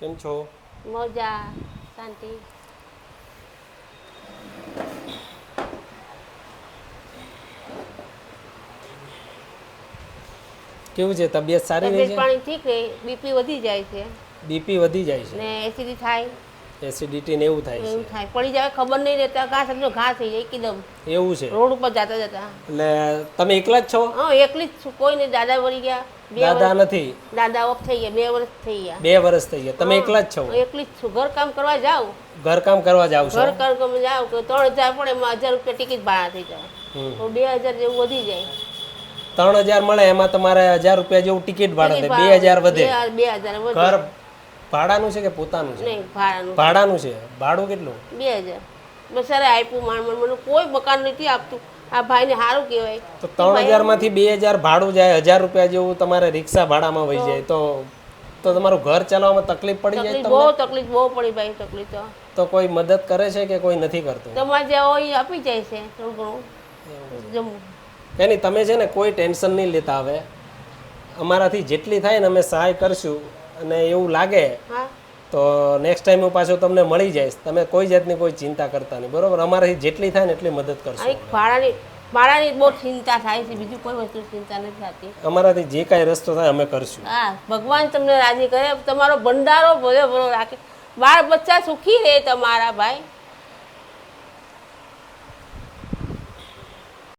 કેમ છો? મોજા શાંતિ. કેવું છે? તબિયત સારી રહી તબિયત છે? પાણી ઠીક રહે, બીપી વધી જાય છે બીપી વધી જાય છે, ને એસિડિટી થાય, એસિડિટી ને એવું થાય એવું છે. થાય. પડી જાય ખબર નહીં રહેતા ઘા સમજો ઘા થઈ જાય એકદમ એવું છે રોડ ઉપર જતા જતા. એટલે તમે એકલા જ છો? હા, એકલી જ છું, કોઈ નહીં. દાદા મરી ગયા, દાદા નથી? દાદા ઓફ થઈ ગયા, 2 વર્ષ થઈ ગયા. 2 વર્ષ થઈ ગયા. તમે એકલા જ છો? એકલી જ છું. ઘર કામ કરવા જાઉં, ઘર કામ કરવા જાવ છો? ઘર કામ કરવા જાઉં કે 3000 પડે, એમાં 1000 રૂપિયા ટિકિટ ભાડા થઈ જાય, તો 2000 જેવું વધી જાય. 3000 મળે, એમાં તમારે 1000 રૂપિયા જેવું ટિકિટ ભાડું થાય, 2000 વધે. 2000 વધે. ઘર ભાડાનું છે કે પોતાનું છે? નહીં, ભાડાનું. ભાડાનું છે. ભાડું કેટલું? 2000. બસારે આપ્યું મને કોઈ મકાન નથી આપતું. આ ભાઈને સારું કહેવાય. તો 3000 માંથી 2000 ભાડું જાય, 1000 રૂપિયા જેવું તમારે રિક્ષા ભાડામાં વહી જાય, તો તમારું ઘર ચલાવવામાં તકલીફ પડી જાય બહુ તમને? તકલીફ બહુ પડી ભાઈ, તકલીફ તો કોઈ મદદ કરે છે કે કોઈ નથી કરતું? તમારે જે હોય એ આપી જાય છે થોડું ઘણું જમવું. કઈ નહીં, તમે છે ને કોઈ ટેન્શન નહીં લેતા. હવે અમારાથી જેટલી થાય ને અમે સહાય કરશું, અને એવું લાગે હા, તો નેક્સ્ટ ટાઈમ હું પાછો તમને મળી જઈશ. તમે કોઈ જાતની કોઈ ચિંતા કરતા નહીં, બરોબર? અમારાથી જેટલી થાય ને એટલી મદદ કરશું. એક ભાડાની બહુ ચિંતા થાય છે, બીજું કોઈ વસ્તુ ચિંતા નથી થતી. અમારાથી જે કાંઈ રસ્તો થાય અમે કરશું. હા, ભગવાન તમને રાજી કરે, તમારો ભંડારો ભલે ભલો રાખે, બાળ બચ્ચા સુખી રહે તમારા ભાઈ.